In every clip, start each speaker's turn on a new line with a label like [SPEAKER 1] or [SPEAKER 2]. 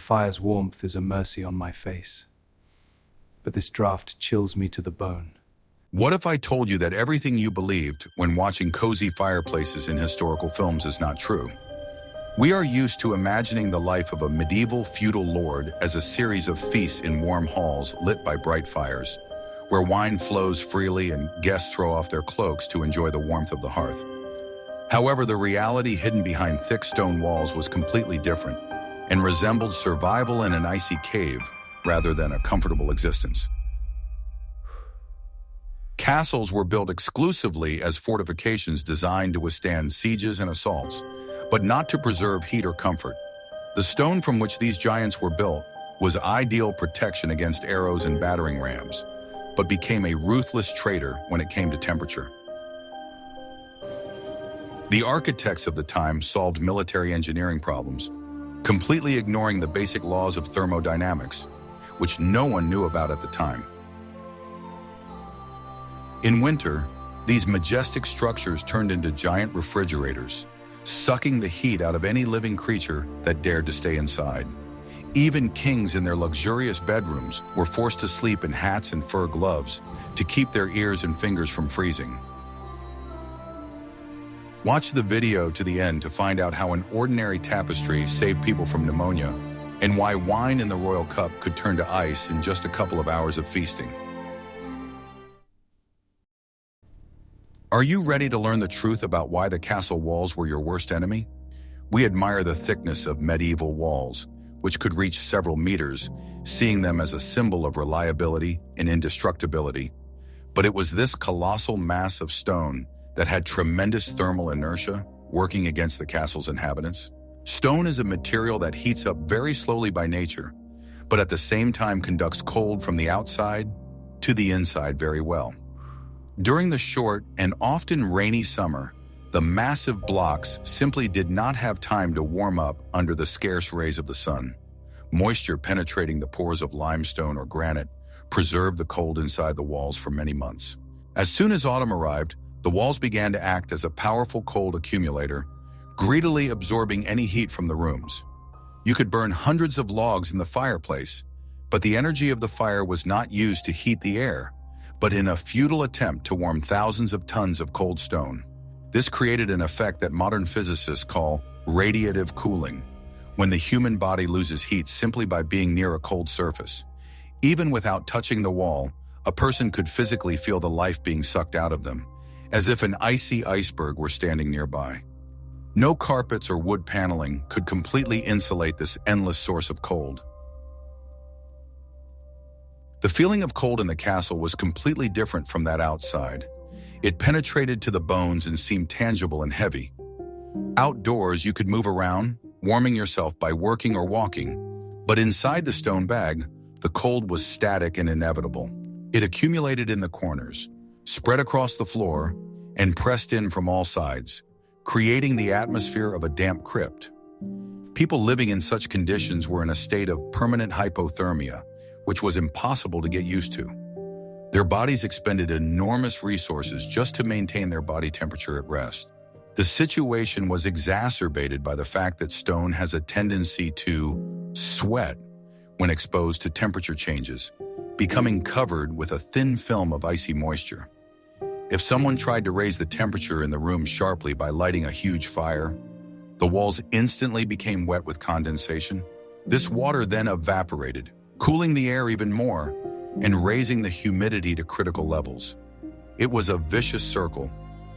[SPEAKER 1] fire's warmth is a mercy on my face. But this draught chills me to the bone.
[SPEAKER 2] What if I told you that everything you believed when watching cozy fireplaces in historical films is not true? We are used to imagining the life of a medieval feudal lord as a series of feasts in warm halls lit by bright fires, where wine flows freely and guests throw off their cloaks to enjoy the warmth of the hearth. However, the reality hidden behind thick stone walls was completely different and resembled survival in an icy cave rather than a comfortable existence. Castles were built exclusively as fortifications designed to withstand sieges and assaults, but not to preserve heat or comfort. The stone from which these giants were built was ideal protection against arrows and battering rams, but became a ruthless traitor when it came to temperature. The architects of the time solved military engineering problems, completely ignoring the basic laws of thermodynamics, which no one knew about at the time. In winter, these majestic structures turned into giant refrigerators, sucking the heat out of any living creature that dared to stay inside. Even kings in their luxurious bedrooms were forced to sleep in hats and fur gloves to keep their ears and fingers from freezing. Watch the video to the end to find out how an ordinary tapestry saved people from pneumonia and why wine in the royal cup could turn to ice in just a couple of hours of feasting. Are you ready to learn the truth about why the castle walls were your worst enemy? We admire the thickness of medieval walls, which could reach several meters, seeing them as a symbol of reliability and indestructibility. But it was this colossal mass of stone that had tremendous thermal inertia working against the castle's inhabitants. Stone is a material that heats up very slowly by nature, but at the same time conducts cold from the outside to the inside very well. During the short and often rainy summer, the massive blocks simply did not have time to warm up under the scarce rays of the sun. Moisture penetrating the pores of limestone or granite preserved the cold inside the walls for many months. As soon as autumn arrived, the walls began to act as a powerful cold accumulator, greedily absorbing any heat from the rooms. You could burn hundreds of logs in the fireplace, but the energy of the fire was not used to heat the air, but in a futile attempt to warm thousands of tons of cold stone. This created an effect that modern physicists call radiative cooling, when the human body loses heat simply by being near a cold surface. Even without touching the wall, a person could physically feel the life being sucked out of them, as if an icy iceberg were standing nearby. No carpets or wood paneling could completely insulate this endless source of cold. The feeling of cold in the castle was completely different from that outside. It penetrated to the bones and seemed tangible and heavy. Outdoors, you could move around, warming yourself by working or walking, but inside the stone bag, the cold was static and inevitable. It accumulated in the corners, spread across the floor, and pressed in from all sides, creating the atmosphere of a damp crypt. People living in such conditions were in a state of permanent hypothermia, which was impossible to get used to. Their bodies expended enormous resources just to maintain their body temperature at rest. The situation was exacerbated by the fact that stone has a tendency to sweat when exposed to temperature changes, becoming covered with a thin film of icy moisture. If someone tried to raise the temperature in the room sharply by lighting a huge fire, the walls instantly became wet with condensation. This water then evaporated, cooling the air even more and raising the humidity to critical levels. It was a vicious circle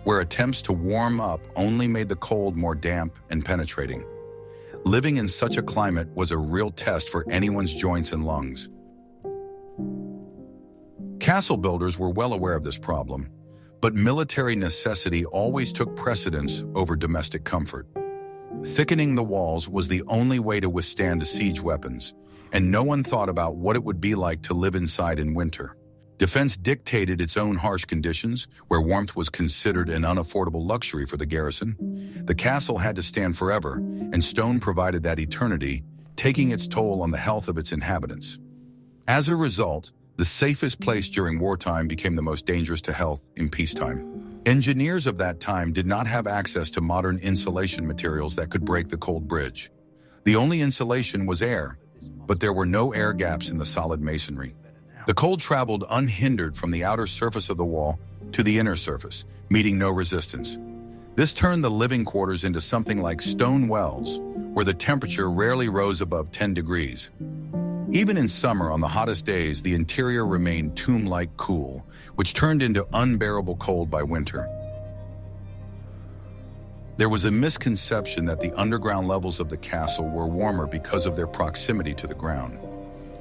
[SPEAKER 2] where attempts to warm up only made the cold more damp and penetrating. Living in such a climate was a real test for anyone's joints and lungs. Castle builders were well aware of this problem, but military necessity always took precedence over domestic comfort. Thickening the walls was the only way to withstand siege weapons, and no one thought about what it would be like to live inside in winter. Defense dictated its own harsh conditions, where warmth was considered an unaffordable luxury for the garrison. The castle had to stand forever, and stone provided that eternity, taking its toll on the health of its inhabitants. As a result, the safest place during wartime became the most dangerous to health in peacetime. Engineers of that time did not have access to modern insulation materials that could break the cold bridge. The only insulation was air, but there were no air gaps in the solid masonry. The cold traveled unhindered from the outer surface of the wall to the inner surface, meeting no resistance. This turned the living quarters into something like stone wells, where the temperature rarely rose above 10 degrees. Even in summer, on the hottest days, the interior remained tomb-like cool, which turned into unbearable cold by winter. There was a misconception that the underground levels of the castle were warmer because of their proximity to the ground.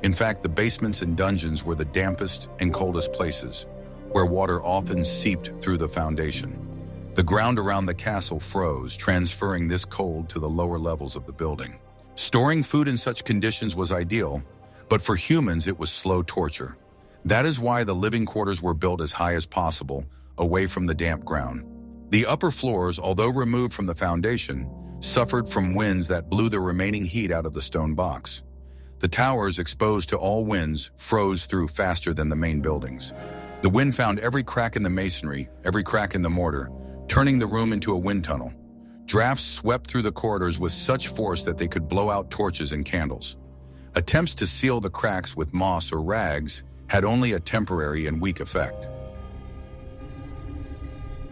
[SPEAKER 2] In fact, the basements and dungeons were the dampest and coldest places, where water often seeped through the foundation. The ground around the castle froze, transferring this cold to the lower levels of the building. Storing food in such conditions was ideal, but for humans it was slow torture. That is why the living quarters were built as high as possible, away from the damp ground. The upper floors, although removed from the foundation, suffered from winds that blew the remaining heat out of the stone box. The towers, exposed to all winds, froze through faster than the main buildings. The wind found every crack in the masonry, every crack in the mortar, turning the room into a wind tunnel. Drafts swept through the corridors with such force that they could blow out torches and candles. Attempts to seal the cracks with moss or rags had only a temporary and weak effect.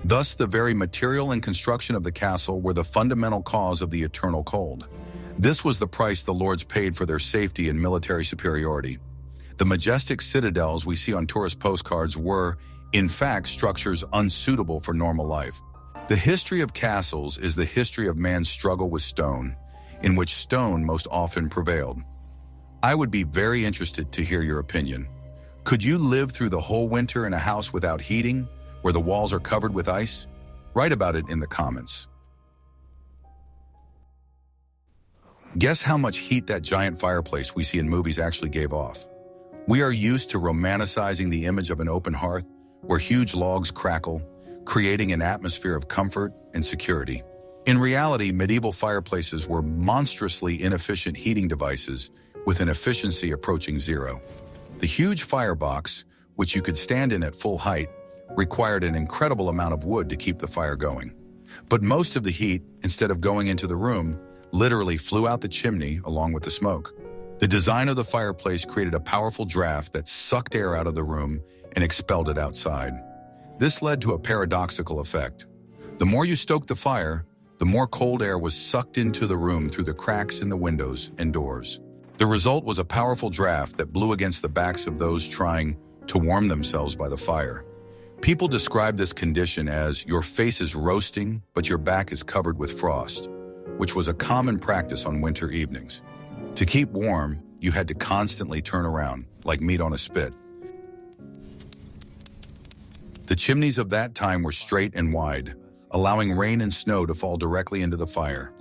[SPEAKER 2] Thus, the very material and construction of the castle were the fundamental cause of the eternal cold. This was the price the lords paid for their safety and military superiority. The majestic citadels we see on tourist postcards were, in fact, structures unsuitable for normal life. The history of castles is the history of man's struggle with stone, in which stone most often prevailed. I would be very interested to hear your opinion. Could you live through the whole winter in a house without heating, where the walls are covered with ice? Write about it in the comments. Guess how much heat that giant fireplace we see in movies actually gave off? We are used to romanticizing the image of an open hearth, where huge logs crackle, creating an atmosphere of comfort and security. In reality, medieval fireplaces were monstrously inefficient heating devices with an efficiency approaching zero. The huge firebox, which you could stand in at full height, required an incredible amount of wood to keep the fire going. But most of the heat, instead of going into the room, literally flew out the chimney along with the smoke. The design of the fireplace created a powerful draft that sucked air out of the room and expelled it outside. This led to a paradoxical effect. The more you stoked the fire, the more cold air was sucked into the room through the cracks in the windows and doors. The result was a powerful draft that blew against the backs of those trying to warm themselves by the fire. People describe this condition as your face is roasting, but your back is covered with frost, which was a common practice on winter evenings. To keep warm, you had to constantly turn around, like meat on a spit. The chimneys of that time were straight and wide, allowing rain and snow to fall directly into the fire.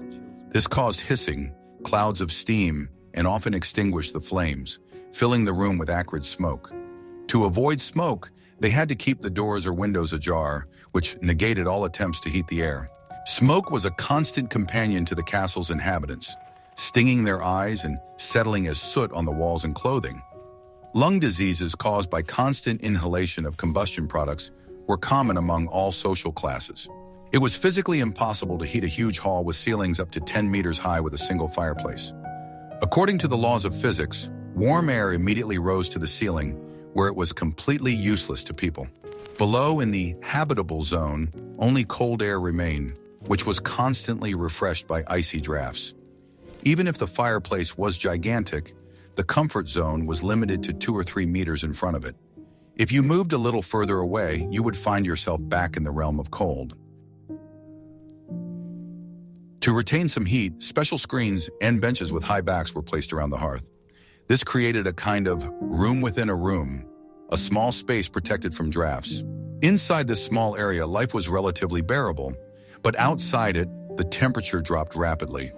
[SPEAKER 2] This caused hissing, clouds of steam, and often extinguished the flames, filling the room with acrid smoke. To avoid smoke, they had to keep the doors or windows ajar, which negated all attempts to heat the air. Smoke was a constant companion to the castle's inhabitants, stinging their eyes and settling as soot on the walls and clothing. Lung diseases caused by constant inhalation of combustion products were common among all social classes. It was physically impossible to heat a huge hall with ceilings up to 10 meters high with a single fireplace. According to the laws of physics, warm air immediately rose to the ceiling, where it was completely useless to people. Below, in the habitable zone, only cold air remained, which was constantly refreshed by icy drafts. Even if the fireplace was gigantic, the comfort zone was limited to 2 or 3 meters in front of it. If you moved a little further away, you would find yourself back in the realm of cold. To retain some heat, special screens and benches with high backs were placed around the hearth. This created a kind of room within a room, a small space protected from drafts. Inside this small area, life was relatively bearable, but outside it, the temperature dropped rapidly.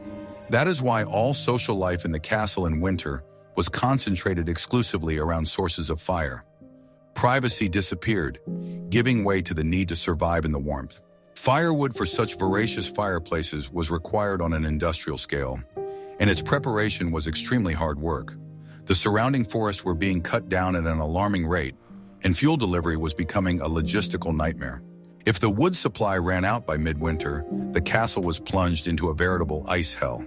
[SPEAKER 2] That is why all social life in the castle in winter was concentrated exclusively around sources of fire. Privacy disappeared, giving way to the need to survive in the warmth. Firewood for such voracious fireplaces was required on an industrial scale, and its preparation was extremely hard work. The surrounding forests were being cut down at an alarming rate, and fuel delivery was becoming a logistical nightmare. If the wood supply ran out by midwinter, the castle was plunged into a veritable ice hell.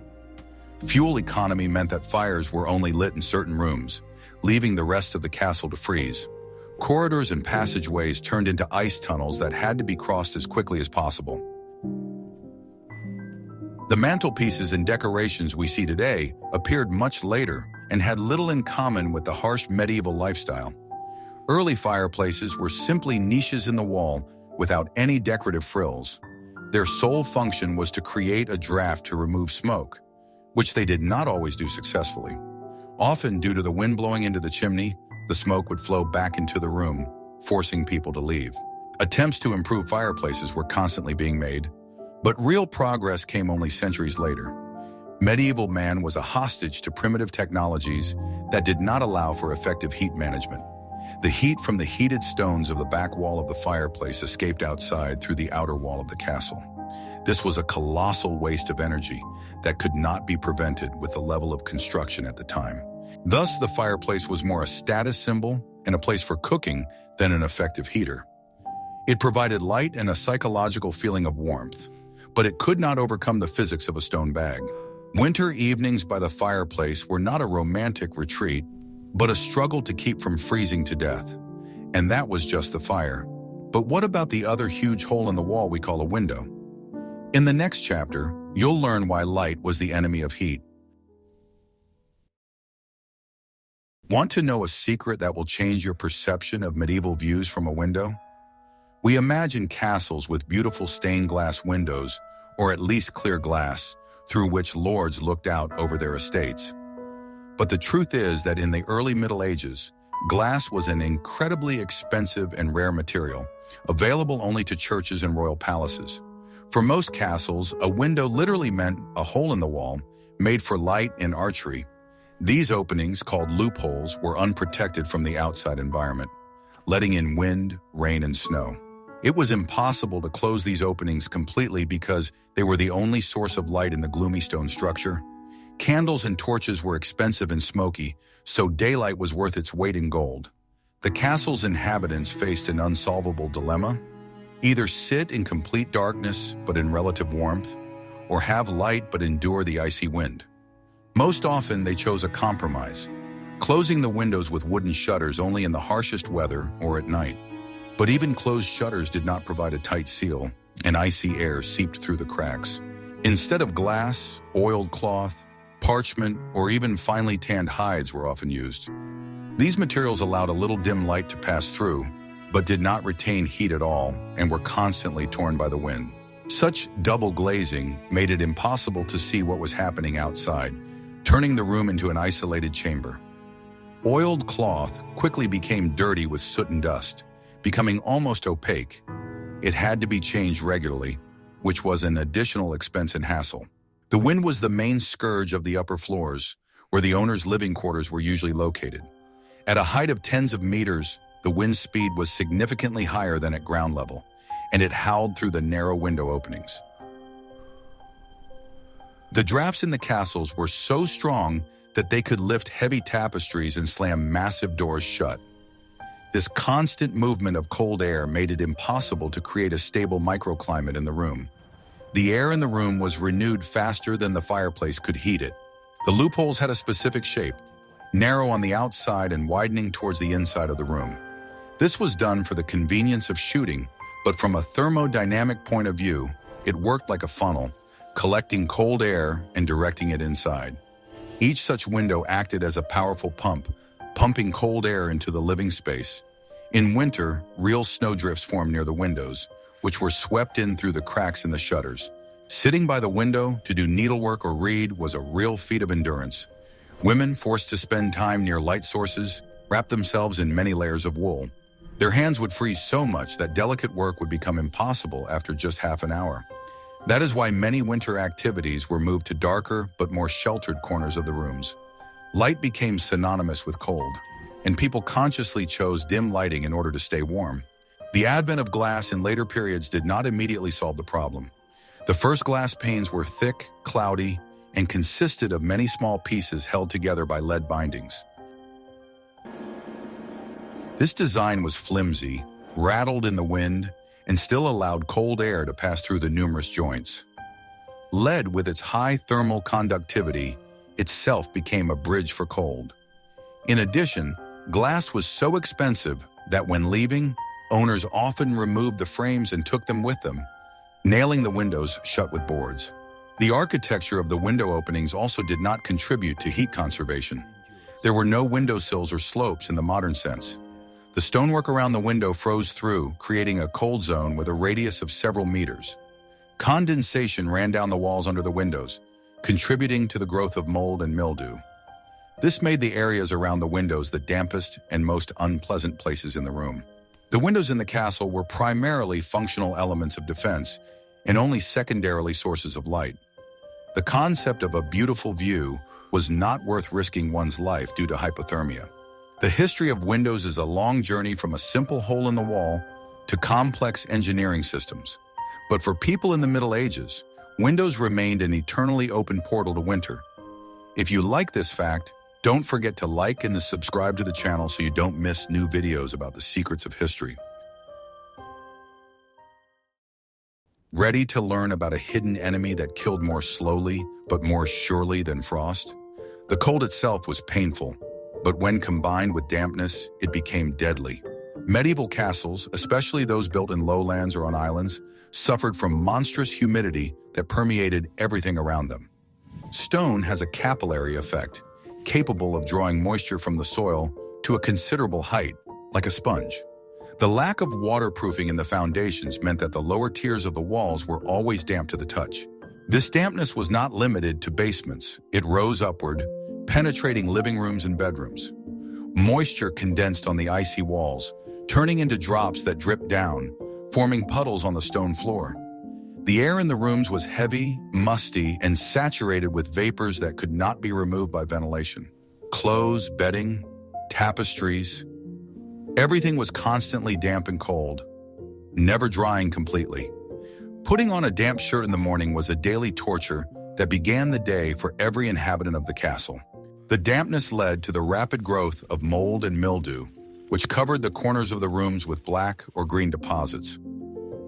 [SPEAKER 2] Fuel economy meant that fires were only lit in certain rooms, leaving the rest of the castle to freeze. Corridors and passageways turned into ice tunnels that had to be crossed as quickly as possible. The mantelpieces and decorations we see today appeared much later and had little in common with the harsh medieval lifestyle. Early fireplaces were simply niches in the wall without any decorative frills. Their sole function was to create a draft to remove smoke, which they did not always do successfully. Often, due to the wind blowing into the chimney, the smoke would flow back into the room, forcing people to leave. Attempts to improve fireplaces were constantly being made, but real progress came only centuries later. Medieval man was a hostage to primitive technologies that did not allow for effective heat management. The heat from the heated stones of the back wall of the fireplace escaped outside through the outer wall of the castle. This was a colossal waste of energy that could not be prevented with the level of construction at the time. Thus, the fireplace was more a status symbol and a place for cooking than an effective heater. It provided light and a psychological feeling of warmth, but it could not overcome the physics of a stone bag. Winter evenings by the fireplace were not a romantic retreat, but a struggle to keep from freezing to death. And that was just the fire. But what about the other huge hole in the wall we call a window? In the next chapter, you'll learn why light was the enemy of heat. Want to know a secret that will change your perception of medieval views from a window? We imagine castles with beautiful stained glass windows, or at least clear glass, through which lords looked out over their estates. But the truth is that in the early Middle Ages, glass was an incredibly expensive and rare material, available only to churches and royal palaces. For most castles, a window literally meant a hole in the wall, made for light and archery. These openings, called loopholes, were unprotected from the outside environment, letting in wind, rain, and snow. It was impossible to close these openings completely because they were the only source of light in the gloomy stone structure. Candles and torches were expensive and smoky, so daylight was worth its weight in gold. The castle's inhabitants faced an unsolvable dilemma: either sit in complete darkness but in relative warmth, or have light but endure the icy wind. Most often, they chose a compromise, closing the windows with wooden shutters only in the harshest weather or at night. But even closed shutters did not provide a tight seal, and icy air seeped through the cracks. Instead of glass, oiled cloth, parchment, or even finely tanned hides were often used. These materials allowed a little dim light to pass through, but did not retain heat at all and were constantly torn by the wind. Such double glazing made it impossible to see what was happening outside, turning the room into an isolated chamber. Oiled cloth quickly became dirty with soot and dust, becoming almost opaque. It had to be changed regularly, which was an additional expense and hassle. The wind was the main scourge of the upper floors, where the owner's living quarters were usually located. At a height of tens of meters, the wind speed was significantly higher than at ground level, and it howled through the narrow window openings. The drafts in the castles were so strong that they could lift heavy tapestries and slam massive doors shut. This constant movement of cold air made it impossible to create a stable microclimate in the room. The air in the room was renewed faster than the fireplace could heat it. The loopholes had a specific shape, narrow on the outside and widening towards the inside of the room. This was done for the convenience of shooting, but from a thermodynamic point of view, it worked like a funnel, collecting cold air and directing it inside. Each such window acted as a powerful pump, pumping cold air into the living space. In winter, real snowdrifts formed near the windows, which were swept in through the cracks in the shutters. Sitting by the window to do needlework or read was a real feat of endurance. Women, forced to spend time near light sources, wrapped themselves in many layers of wool. Their hands would freeze so much that delicate work would become impossible after just half an hour. That is why many winter activities were moved to darker but more sheltered corners of the rooms. Light became synonymous with cold, and people consciously chose dim lighting in order to stay warm. The advent of glass in later periods did not immediately solve the problem. The first glass panes were thick, cloudy, and consisted of many small pieces held together by lead bindings. This design was flimsy, rattled in the wind, and still allowed cold air to pass through the numerous joints. Lead, with its high thermal conductivity, itself became a bridge for cold. In addition, glass was so expensive that when leaving, owners often removed the frames and took them with them, nailing the windows shut with boards. The architecture of the window openings also did not contribute to heat conservation. There were no windowsills or slopes in the modern sense. The stonework around the window froze through, creating a cold zone with a radius of several meters. Condensation ran down the walls under the windows, contributing to the growth of mold and mildew. This made the areas around the windows the dampest and most unpleasant places in the room. The windows in the castle were primarily functional elements of defense and only secondarily sources of light. The concept of a beautiful view was not worth risking one's life due to hypothermia. The history of windows is a long journey from a simple hole in the wall to complex engineering systems. But for people in the Middle Ages, windows remained an eternally open portal to winter. If you like this fact, don't forget to like and to subscribe to the channel so you don't miss new videos about the secrets of history. Ready to learn about a hidden enemy that killed more slowly but more surely than frost? The cold itself was painful, but when combined with dampness, it became deadly. Medieval castles, especially those built in lowlands or on islands, suffered from monstrous humidity that permeated everything around them. Stone has a capillary effect, capable of drawing moisture from the soil to a considerable height, like a sponge. The lack of waterproofing in the foundations meant that the lower tiers of the walls were always damp to the touch. This dampness was not limited to basements. It rose upward, penetrating living rooms and bedrooms. Moisture condensed on the icy walls, turning into drops that dripped down, forming puddles on the stone floor. The air in the rooms was heavy, musty, and saturated with vapors that could not be removed by ventilation. Clothes, bedding, tapestries, everything was constantly damp and cold, never drying completely. Putting on a damp shirt in the morning was a daily torture that began the day for every inhabitant of the castle. The dampness led to the rapid growth of mold and mildew, which covered the corners of the rooms with black or green deposits.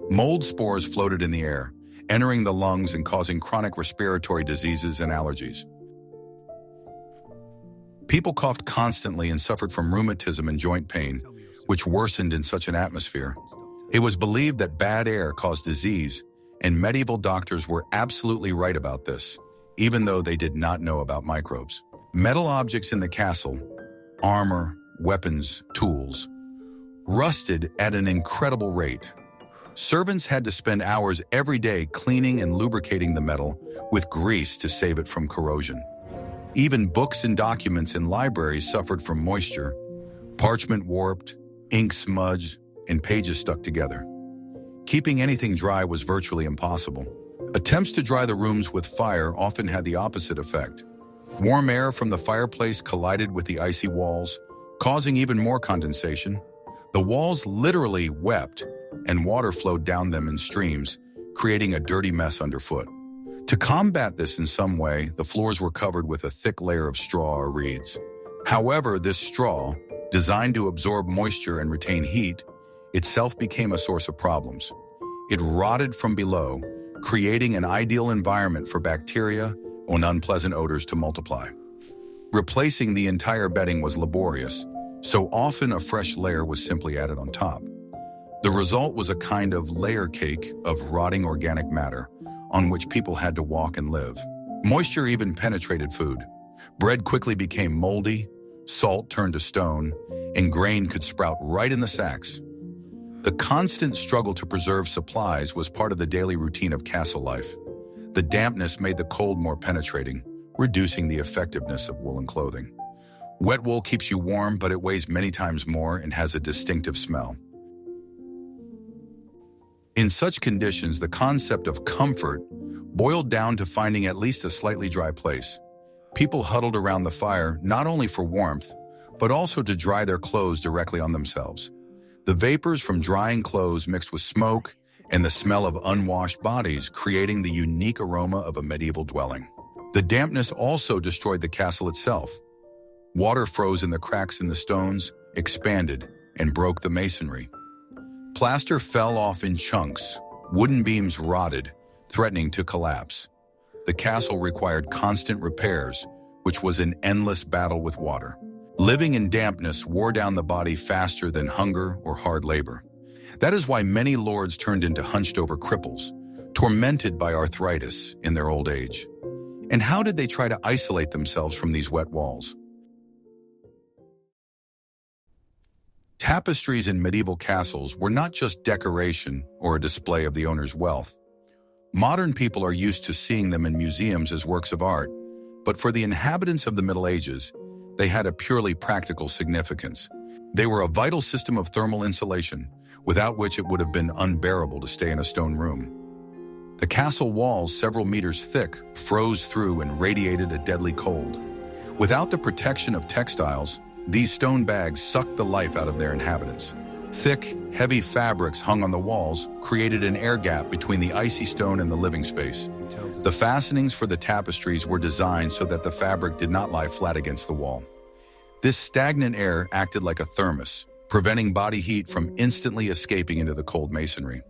[SPEAKER 2] Mold spores floated in the air, entering the lungs and causing chronic respiratory diseases and allergies. People coughed constantly and suffered from rheumatism and joint pain, which worsened in such an atmosphere. It was believed that bad air caused disease, and medieval doctors were absolutely right about this, even though they did not know about microbes. Metal objects in the castle, armor, weapons, tools, rusted at an incredible rate. Servants had to spend hours every day cleaning and lubricating the metal with grease to save it from corrosion. Even books and documents in libraries suffered from moisture. Parchment warped, ink smudged, and pages stuck together. Keeping anything dry was virtually impossible. Attempts to dry the rooms with fire often had the opposite effect. Warm air from the fireplace collided with the icy walls, causing even more condensation. The walls literally wept, and water flowed down them in streams, creating a dirty mess underfoot. To combat this in some way, the floors were covered with a thick layer of straw or reeds. However, this straw, designed to absorb moisture and retain heat, itself became a source of problems. It rotted from below, creating an ideal environment for bacteria and unpleasant odors to multiply. Replacing the entire bedding was laborious, so often a fresh layer was simply added on top. The result was a kind of layer cake of rotting organic matter on which people had to walk and live. Moisture even penetrated food. Bread quickly became moldy, salt turned to stone, and grain could sprout right in the sacks. The constant struggle to preserve supplies was part of the daily routine of castle life. The dampness made the cold more penetrating, reducing the effectiveness of woolen clothing. Wet wool keeps you warm, but it weighs many times more and has a distinctive smell. In such conditions, the concept of comfort boiled down to finding at least a slightly dry place. People huddled around the fire not only for warmth, but also to dry their clothes directly on themselves. The vapors from drying clothes mixed with smoke and the smell of unwashed bodies, creating the unique aroma of a medieval dwelling. The dampness also destroyed the castle itself. Water froze in the cracks in the stones, expanded, and broke the masonry. Plaster fell off in chunks, wooden beams rotted, threatening to collapse. The castle required constant repairs, which was an endless battle with water. Living in dampness wore down the body faster than hunger or hard labor. That is why many lords turned into hunched-over cripples, tormented by arthritis in their old age. And how did they try to isolate themselves from these wet walls? Tapestries in medieval castles were not just decoration or a display of the owner's wealth. Modern people are used to seeing them in museums as works of art, but for the inhabitants of the Middle Ages, they had a purely practical significance. They were a vital system of thermal insulation, without which it would have been unbearable to stay in a stone room. The castle walls, several meters thick, froze through and radiated a deadly cold. Without the protection of textiles, these stone bags sucked the life out of their inhabitants. Thick, heavy fabrics hung on the walls created an air gap between the icy stone and the living space. The fastenings for the tapestries were designed so that the fabric did not lie flat against the wall. This stagnant air acted like a thermos, preventing body heat from instantly escaping into the cold masonry.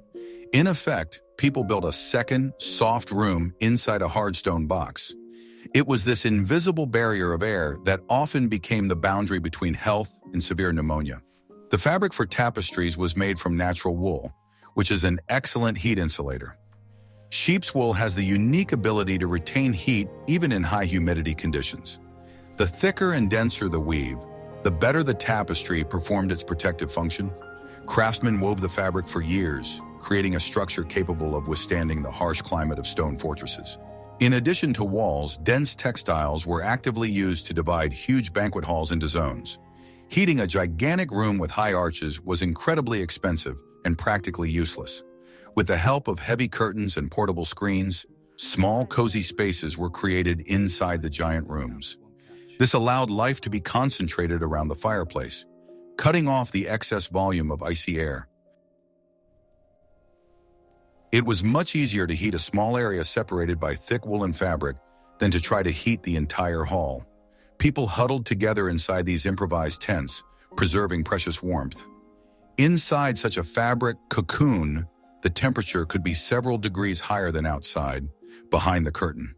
[SPEAKER 2] In effect, people built a second, soft room inside a hard stone box. It was this invisible barrier of air that often became the boundary between health and severe pneumonia. The fabric for tapestries was made from natural wool, which is an excellent heat insulator. Sheep's wool has the unique ability to retain heat even in high humidity conditions. The thicker and denser the weave, the better the tapestry performed its protective function. Craftsmen wove the fabric for years, creating a structure capable of withstanding the harsh climate of stone fortresses. In addition to walls, dense textiles were actively used to divide huge banquet halls into zones. Heating a gigantic room with high arches was incredibly expensive and practically useless. With the help of heavy curtains and portable screens, small, cozy spaces were created inside the giant rooms. This allowed life to be concentrated around the fireplace, cutting off the excess volume of icy air. It was much easier to heat a small area separated by thick woolen fabric than to try to heat the entire hall. People huddled together inside these improvised tents, preserving precious warmth. Inside such a fabric cocoon, the temperature could be several degrees higher than outside, behind the curtain.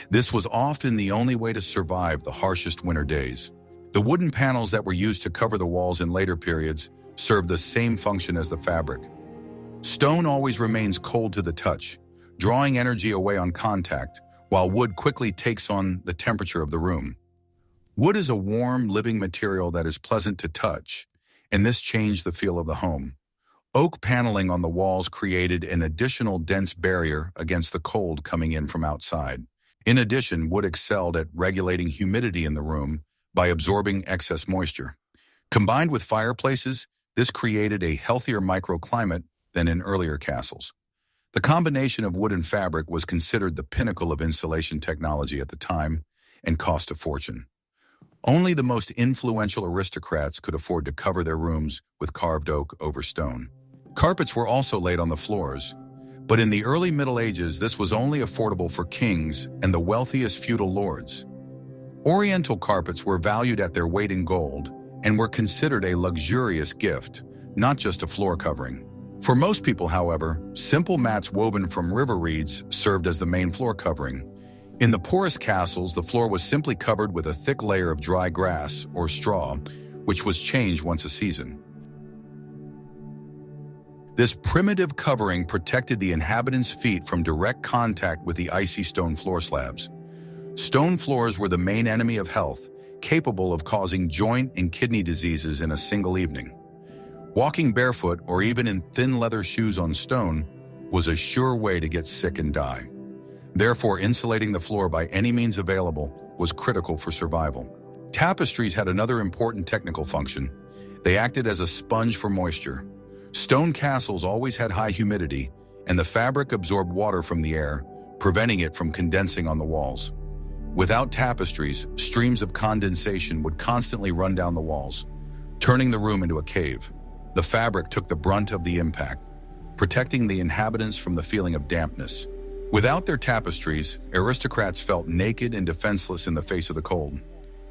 [SPEAKER 2] This was often the only way to survive the harshest winter days. The wooden panels that were used to cover the walls in later periods served the same function as the fabric. Stone always remains cold to the touch, drawing energy away on contact, while wood quickly takes on the temperature of the room. Wood is a warm, living material that is pleasant to touch, and this changed the feel of the home. Oak paneling on the walls created an additional dense barrier against the cold coming in from outside. In addition, wood excelled at regulating humidity in the room by absorbing excess moisture. Combined with fireplaces, this created a healthier microclimate than in earlier castles. The combination of wood and fabric was considered the pinnacle of insulation technology at the time and cost a fortune. Only the most influential aristocrats could afford to cover their rooms with carved oak over stone. Carpets were also laid on the floors, but in the early Middle Ages, this was only affordable for kings and the wealthiest feudal lords. Oriental carpets were valued at their weight in gold and were considered a luxurious gift, not just a floor covering. For most people, however, simple mats woven from river reeds served as the main floor covering. In the poorest castles, the floor was simply covered with a thick layer of dry grass or straw, which was changed once a season. This primitive covering protected the inhabitants' feet from direct contact with the icy stone floor slabs. Stone floors were the main enemy of health, capable of causing joint and kidney diseases in a single evening. Walking barefoot or even in thin leather shoes on stone was a sure way to get sick and die. Therefore, insulating the floor by any means available was critical for survival. Tapestries had another important technical function. They acted as a sponge for moisture. Stone castles always had high humidity, and the fabric absorbed water from the air, preventing it from condensing on the walls. Without tapestries, streams of condensation would constantly run down the walls, turning the room into a cave. The fabric took the brunt of the impact, protecting the inhabitants from the feeling of dampness. Without their tapestries, aristocrats felt naked and defenseless in the face of the cold.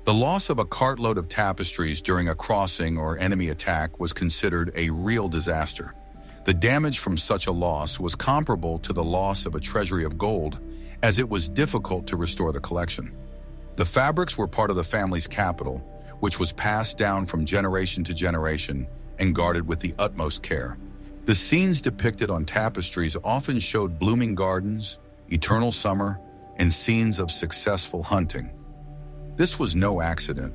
[SPEAKER 2] The loss of a cartload of tapestries during a crossing or enemy attack was considered a real disaster. The damage from such a loss was comparable to the loss of a treasury of gold, as it was difficult to restore the collection. The fabrics were part of the family's capital, which was passed down from generation to generation and guarded with the utmost care. The scenes depicted on tapestries often showed blooming gardens, eternal summer, and scenes of successful hunting. This was no accident.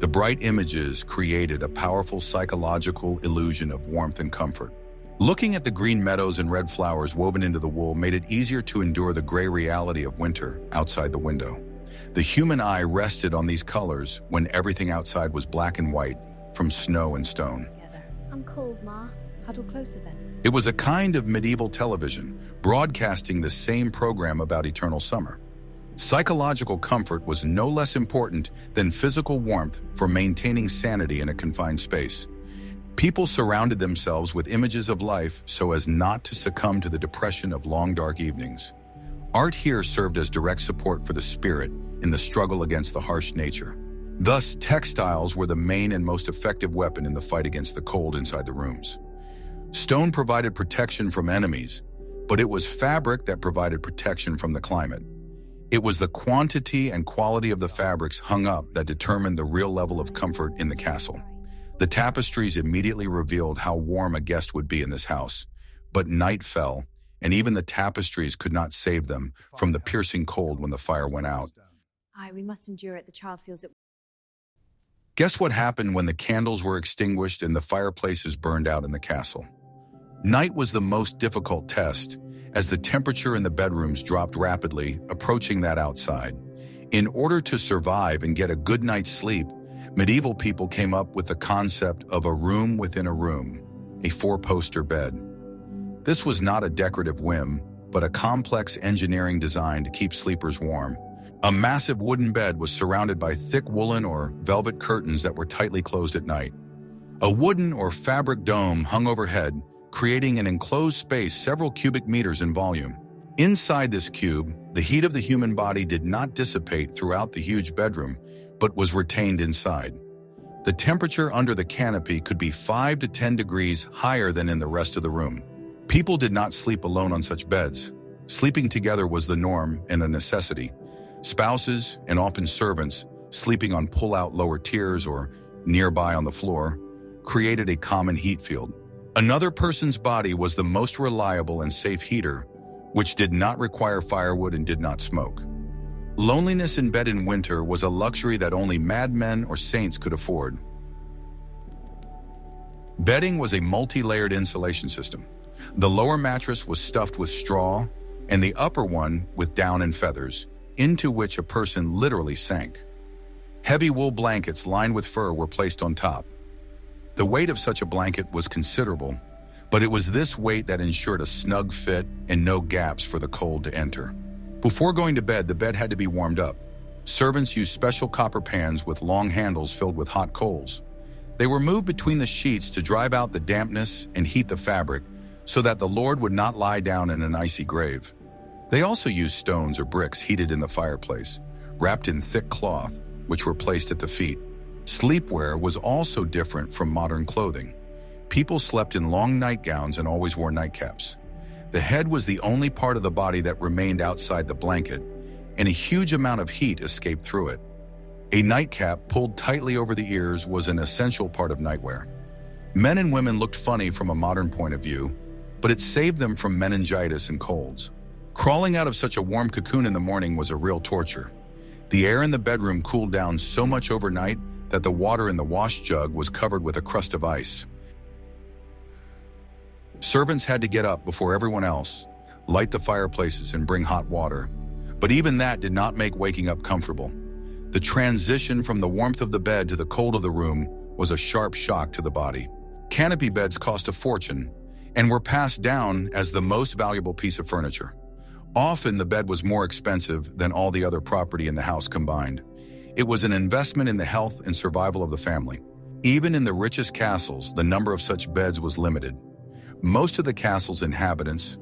[SPEAKER 2] The bright images created a powerful psychological illusion of warmth and comfort. Looking at the green meadows and red flowers woven into the wool made it easier to endure the gray reality of winter outside the window. The human eye rested on these colors when everything outside was black and white from snow and stone.
[SPEAKER 3] I'm cold, Ma. Huddle closer then.
[SPEAKER 2] It was a kind of medieval television, broadcasting the same program about eternal summer. Psychological comfort was no less important than physical warmth for maintaining sanity in a confined space. People surrounded themselves with images of life so as not to succumb to the depression of long, dark evenings. Art here served as direct support for the spirit in the struggle against the harsh nature. Thus, textiles were the main and most effective weapon in the fight against the cold inside the rooms. Stone provided protection from enemies, but it was fabric that provided protection from the climate. It was the quantity and quality of the fabrics hung up that determined the real level of comfort in the castle. The tapestries immediately revealed how warm a guest would be in this house, but night fell, and even the tapestries could not save them from the piercing cold when the fire went out.
[SPEAKER 3] Aye, we must endure it. The child feels it.
[SPEAKER 2] Guess what happened when the candles were extinguished and the fireplaces burned out in the castle? Night was the most difficult test, as the temperature in the bedrooms dropped rapidly, approaching that outside. In order to survive and get a good night's sleep, medieval people came up with the concept of a room within a room, a four-poster bed. This was not a decorative whim, but a complex engineering design to keep sleepers warm. A massive wooden bed was surrounded by thick woolen or velvet curtains that were tightly closed at night. A wooden or fabric dome hung overhead, creating an enclosed space several cubic meters in volume. Inside this cube, the heat of the human body did not dissipate throughout the huge bedroom, but was retained inside. The temperature under the canopy could be 5 to 10 degrees higher than in the rest of the room. People did not sleep alone on such beds. Sleeping together was the norm and a necessity. Spouses, and often servants, sleeping on pull-out lower tiers or nearby on the floor, created a common heat field. Another person's body was the most reliable and safe heater, which did not require firewood and did not smoke. Loneliness in bed in winter was a luxury that only madmen or saints could afford. Bedding was a multi-layered insulation system. The lower mattress was stuffed with straw, and the upper one with down and feathers, into which a person literally sank. Heavy wool blankets lined with fur were placed on top. The weight of such a blanket was considerable, but it was this weight that ensured a snug fit and no gaps for the cold to enter. Before going to bed, the bed had to be warmed up. Servants used special copper pans with long handles filled with hot coals. They were moved between the sheets to drive out the dampness and heat the fabric so that the Lord would not lie down in an icy grave. They also used stones or bricks heated in the fireplace, wrapped in thick cloth, which were placed at the feet. Sleepwear was also different from modern clothing. People slept in long nightgowns and always wore nightcaps. The head was the only part of the body that remained outside the blanket, and a huge amount of heat escaped through it. A nightcap pulled tightly over the ears was an essential part of nightwear. Men and women looked funny from a modern point of view, but it saved them from meningitis and colds. Crawling out of such a warm cocoon in the morning was a real torture. The air in the bedroom cooled down so much overnight that the water in the wash jug was covered with a crust of ice. Servants had to get up before everyone else, light the fireplaces and bring hot water, but even that did not make waking up comfortable. The transition from the warmth of the bed to the cold of the room was a sharp shock to the body. Canopy beds cost a fortune and were passed down as the most valuable piece of furniture. Often the bed was more expensive than all the other property in the house combined. It was an investment in the health and survival of the family. Even in the richest castles, the number of such beds was limited. Most of the castle's inhabitants,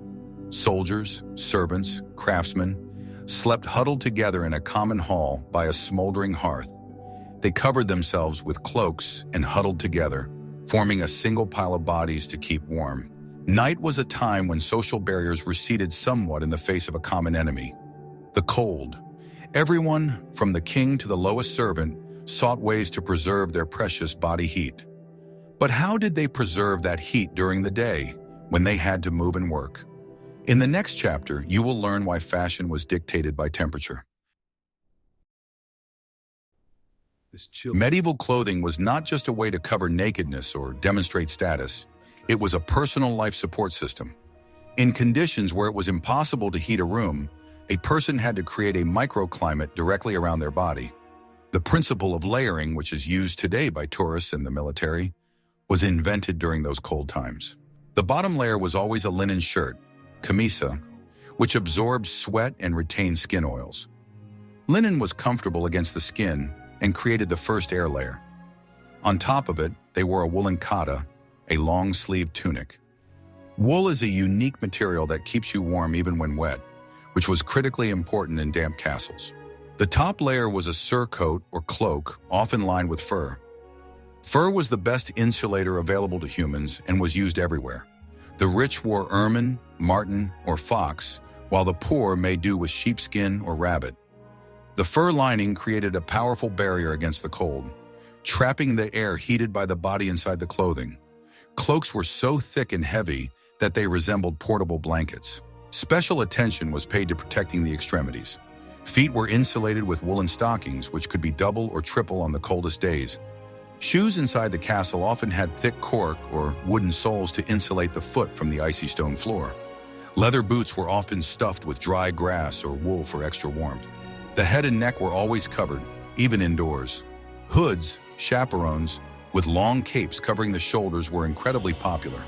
[SPEAKER 2] soldiers, servants, craftsmen, slept huddled together in a common hall by a smoldering hearth. They covered themselves with cloaks and huddled together, forming a single pile of bodies to keep warm. Night was a time when social barriers receded somewhat in the face of a common enemy, the cold. Everyone, from the king to the lowest servant, sought ways to preserve their precious body heat. But how did they preserve that heat during the day, when they had to move and work? In the next chapter, you will learn why fashion was dictated by temperature. Medieval clothing was not just a way to cover nakedness or demonstrate status. It was a personal life support system. In conditions where it was impossible to heat a room, a person had to create a microclimate directly around their body. The principle of layering, which is used today by tourists and the military, was invented during those cold times. The bottom layer was always a linen shirt, camisa, which absorbed sweat and retained skin oils. Linen was comfortable against the skin and created the first air layer. On top of it, they wore a woolen kata, a long-sleeved tunic. Wool is a unique material that keeps you warm even when wet, which was critically important in damp castles. The top layer was a surcoat or cloak, often lined with fur. Fur was the best insulator available to humans and was used everywhere. The rich wore ermine, marten, or fox, while the poor made do with sheepskin or rabbit. The fur lining created a powerful barrier against the cold, trapping the air heated by the body inside the clothing. Cloaks were so thick and heavy that they resembled portable blankets. Special attention was paid to protecting the extremities. Feet were insulated with woolen stockings, which could be double or triple on the coldest days. Shoes inside the castle often had thick cork or wooden soles to insulate the foot from the icy stone floor. Leather boots were often stuffed with dry grass or wool for extra warmth. The head and neck were always covered, even indoors. Hoods, chaperones, with long capes covering the shoulders were incredibly popular.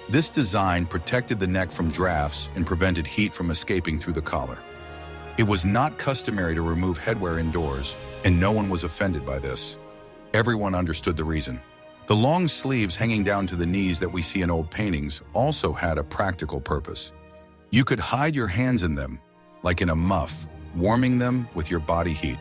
[SPEAKER 2] This design protected the neck from drafts and prevented heat from escaping through the collar. It was not customary to remove headwear indoors, and no one was offended by this. Everyone understood the reason. The long sleeves hanging down to the knees that we see in old paintings also had a practical purpose. You could hide your hands in them, like in a muff, warming them with your body heat.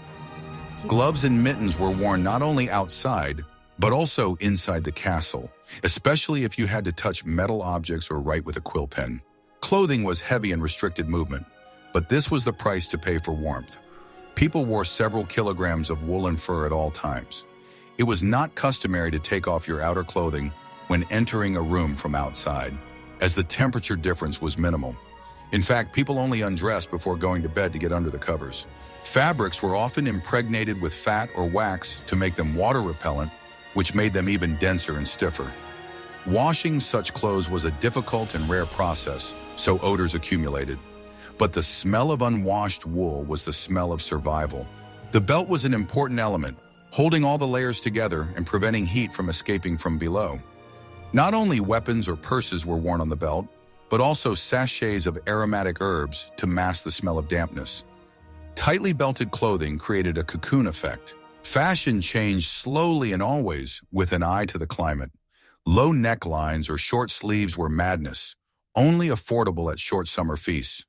[SPEAKER 2] Gloves and mittens were worn not only outside, but also inside the castle, especially if you had to touch metal objects or write with a quill pen. Clothing was heavy and restricted movement, but this was the price to pay for warmth. People wore several kilograms of wool and fur at all times. It was not customary to take off your outer clothing when entering a room from outside, as the temperature difference was minimal. In fact, people only undressed before going to bed to get under the covers. Fabrics were often impregnated with fat or wax to make them water repellent, which made them even denser and stiffer. Washing such clothes was a difficult and rare process, so odors accumulated. But the smell of unwashed wool was the smell of survival. The belt was an important element, holding all the layers together and preventing heat from escaping from below. Not only weapons or purses were worn on the belt, but also sachets of aromatic herbs to mask the smell of dampness. Tightly belted clothing created a cocoon effect. Fashion changed slowly and always with an eye to the climate. Low necklines or short sleeves were madness, only affordable at short summer feasts.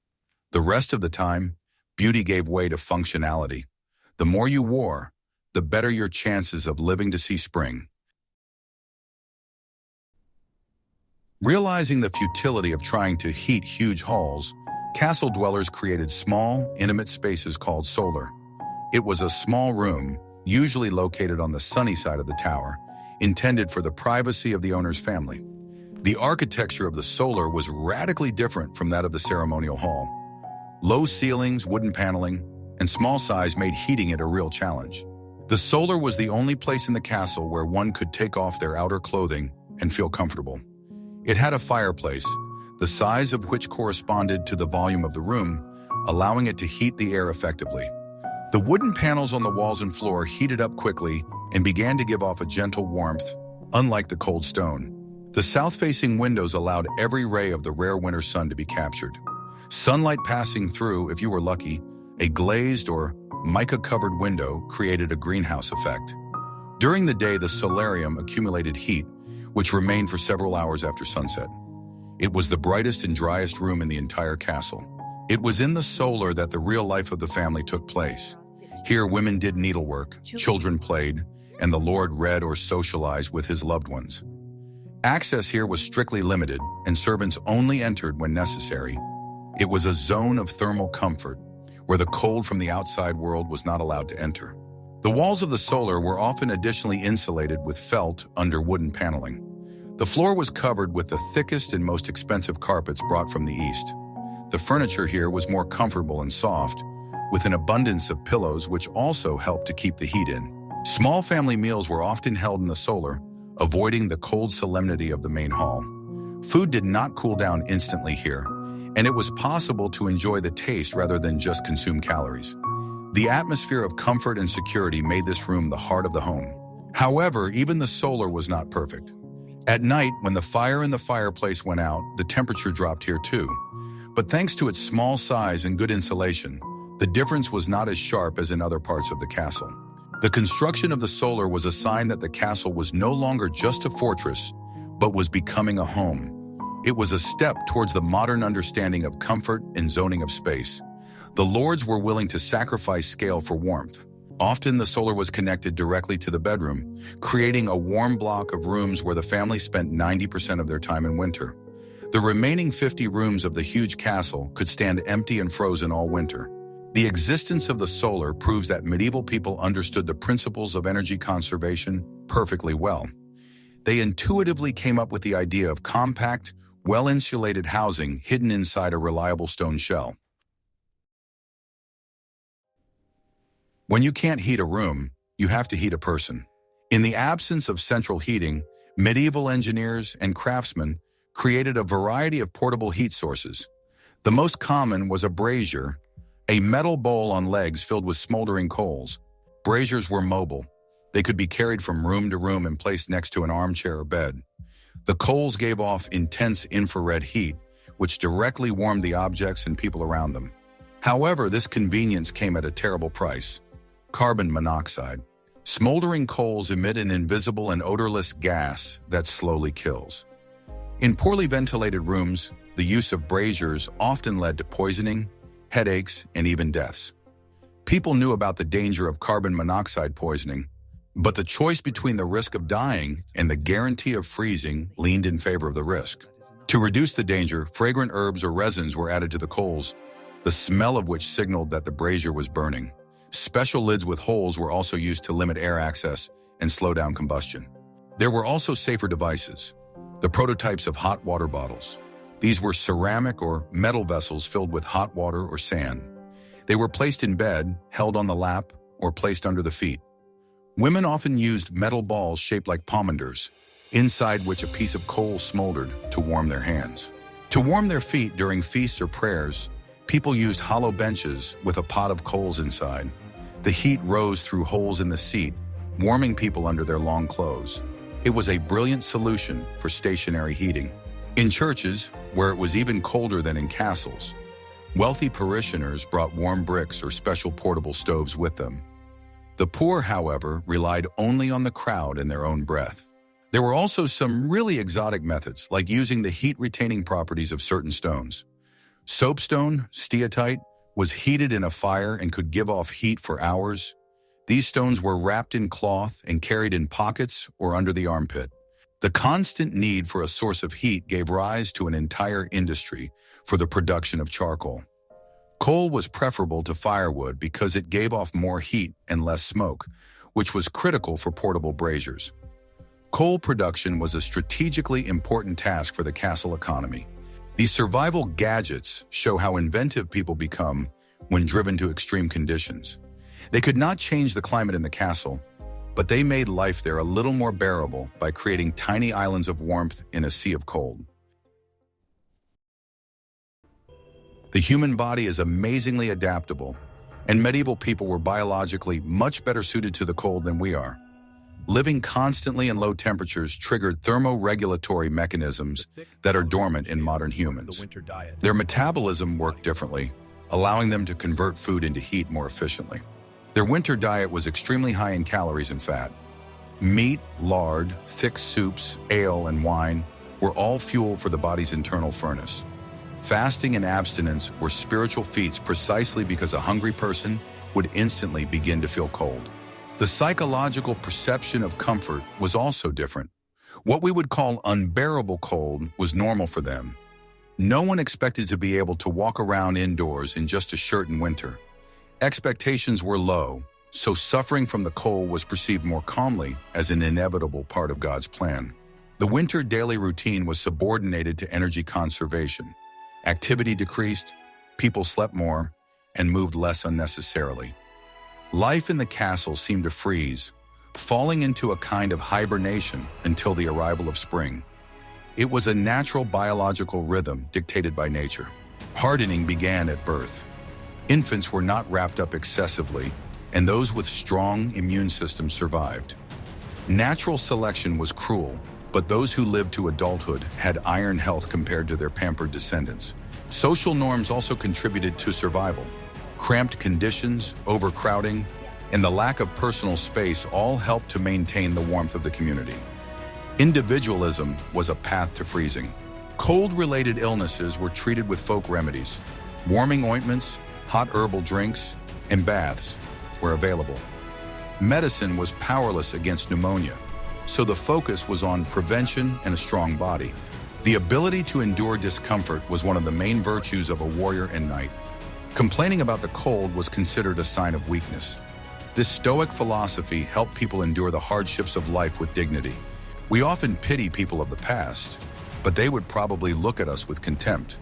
[SPEAKER 2] The rest of the time, beauty gave way to functionality. The more you wore, the better your chances of living to see spring. Realizing the futility of trying to heat huge halls, castle dwellers created small, intimate spaces called solar. It was a small room, usually located on the sunny side of the tower, intended for the privacy of the owner's family. The architecture of the solar was radically different from that of the ceremonial hall. Low ceilings, wooden paneling, and small size made heating it a real challenge. The solar was the only place in the castle where one could take off their outer clothing and feel comfortable. It had a fireplace, the size of which corresponded to the volume of the room, allowing it to heat the air effectively. The wooden panels on the walls and floor heated up quickly and began to give off a gentle warmth, unlike the cold stone. The south-facing windows allowed every ray of the rare winter sun to be captured. Sunlight passing through, if you were lucky, a glazed or mica-covered window created a greenhouse effect. During the day, the solarium accumulated heat, which remained for several hours after sunset. It was the brightest and driest room in the entire castle. It was in the solar that the real life of the family took place. Here, women did needlework, children played, and the Lord read or socialized with his loved ones. Access here was strictly limited, and servants only entered when necessary. It was a zone of thermal comfort, where the cold from the outside world was not allowed to enter. The walls of the solar were often additionally insulated with felt under wooden paneling. The floor was covered with the thickest and most expensive carpets brought from the east. The furniture here was more comfortable and soft, with an abundance of pillows which also helped to keep the heat in. Small family meals were often held in the solar, avoiding the cold solemnity of the main hall. Food did not cool down instantly here, and it was possible to enjoy the taste rather than just consume calories. The atmosphere of comfort and security made this room the heart of the home. However, even the solar was not perfect. At night, when the fire in the fireplace went out, the temperature dropped here too. But thanks to its small size and good insulation, the difference was not as sharp as in other parts of the castle. The construction of the solar was a sign that the castle was no longer just a fortress, but was becoming a home. It was a step towards the modern understanding of comfort and zoning of space. The lords were willing to sacrifice scale for warmth. Often the solar was connected directly to the bedroom, creating a warm block of rooms where the family spent 90% of their time in winter. The remaining 50 rooms of the huge castle could stand empty and frozen all winter. The existence of the solar proves that medieval people understood the principles of energy conservation perfectly well. They intuitively came up with the idea of compact, well-insulated housing hidden inside a reliable stone shell. When you can't heat a room, you have to heat a person. In the absence of central heating, medieval engineers and craftsmen created a variety of portable heat sources. The most common was a brazier, a metal bowl on legs filled with smoldering coals. Braziers were mobile. They could be carried from room to room and placed next to an armchair or bed. The coals gave off intense infrared heat, which directly warmed the objects and people around them. However, this convenience came at a terrible price: carbon monoxide. Smoldering coals emit an invisible and odorless gas that slowly kills. In poorly ventilated rooms, the use of braziers often led to poisoning, headaches, and even deaths. People knew about the danger of carbon monoxide poisoning, but the choice between the risk of dying and the guarantee of freezing leaned in favor of the risk. To reduce the danger, fragrant herbs or resins were added to the coals, the smell of which signaled that the brazier was burning. Special lids with holes were also used to limit air access and slow down combustion. There were also safer devices, the prototypes of hot water bottles. These were ceramic or metal vessels filled with hot water or sand. They were placed in bed, held on the lap, or placed under the feet. Women often used metal balls shaped like pomanders, inside which a piece of coal smoldered to warm their hands. To warm their feet during feasts or prayers, people used hollow benches with a pot of coals inside. The heat rose through holes in the seat, warming people under their long clothes. It was a brilliant solution for stationary heating. In churches, where it was even colder than in castles, wealthy parishioners brought warm bricks or special portable stoves with them. The poor, however, relied only on the crowd and their own breath. There were also some really exotic methods, like using the heat-retaining properties of certain stones. Soapstone, steatite, was heated in a fire and could give off heat for hours. These stones were wrapped in cloth and carried in pockets or under the armpit. The constant need for a source of heat gave rise to an entire industry for the production of charcoal. Coal was preferable to firewood because it gave off more heat and less smoke, which was critical for portable braziers. Coal production was a strategically important task for the castle economy. These survival gadgets show how inventive people become when driven to extreme conditions. They could not change the climate in the castle, but they made life there a little more bearable by creating tiny islands of warmth in a sea of cold. The human body is amazingly adaptable, and medieval people were biologically much better suited to the cold than we are. Living constantly in low temperatures triggered thermoregulatory mechanisms that are dormant in modern humans. Their metabolism worked differently, allowing them to convert food into heat more efficiently. Their winter diet was extremely high in calories and fat. Meat, lard, thick soups, ale, and wine were all fuel for the body's internal furnace. Fasting and abstinence were spiritual feats precisely because a hungry person would instantly begin to feel cold. The psychological perception of comfort was also different. What we would call unbearable cold was normal for them. No one expected to be able to walk around indoors in just a shirt in winter. Expectations were low, so suffering from the cold was perceived more calmly as an inevitable part of God's plan. The winter daily routine was subordinated to energy conservation. Activity decreased, people slept more, and moved less unnecessarily. Life in the castle seemed to freeze, falling into a kind of hibernation until the arrival of spring. It was a natural biological rhythm dictated by nature. Hardening began at birth. Infants were not wrapped up excessively, and those with strong immune systems survived. Natural selection was cruel, but those who lived to adulthood had iron health compared to their pampered descendants. Social norms also contributed to survival. Cramped conditions, overcrowding, and the lack of personal space all helped to maintain the warmth of the community. Individualism was a path to freezing. Cold-related illnesses were treated with folk remedies. Warming ointments, hot herbal drinks, and baths were available. Medicine was powerless against pneumonia, so the focus was on prevention and a strong body. The ability to endure discomfort was one of the main virtues of a warrior and knight. Complaining about the cold was considered a sign of weakness. This stoic philosophy helped people endure the hardships of life with dignity. We often pity people of the past, but they would probably look at us with contempt.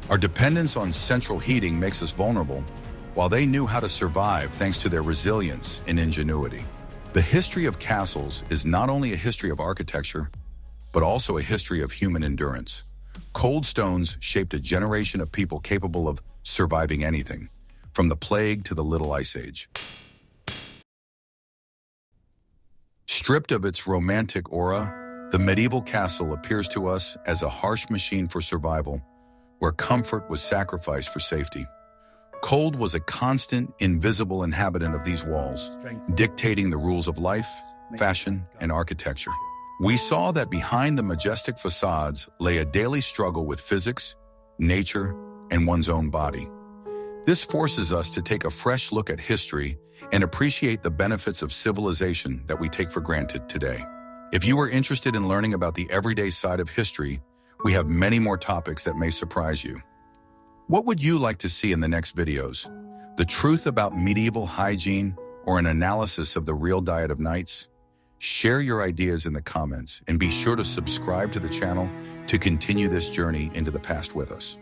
[SPEAKER 2] Our dependence on central heating makes us vulnerable, while they knew how to survive thanks to their resilience and ingenuity. The history of castles is not only a history of architecture, but also a history of human endurance. Cold stones shaped a generation of people capable of surviving anything, from the plague to the Little Ice Age. Stripped of its romantic aura, the medieval castle appears to us as a harsh machine for survival, where comfort was sacrificed for safety. Cold was a constant, invisible inhabitant of these walls, dictating the rules of life, fashion, and architecture. We saw that behind the majestic facades lay a daily struggle with physics, nature, and one's own body. This forces us to take a fresh look at history and appreciate the benefits of civilization that we take for granted today. If you are interested in learning about the everyday side of history, we have many more topics that may surprise you. What would you like to see in the next videos? The truth about medieval hygiene or an analysis of the real diet of knights? Share your ideas in the comments and be sure to subscribe to the channel to continue this journey into the past with us.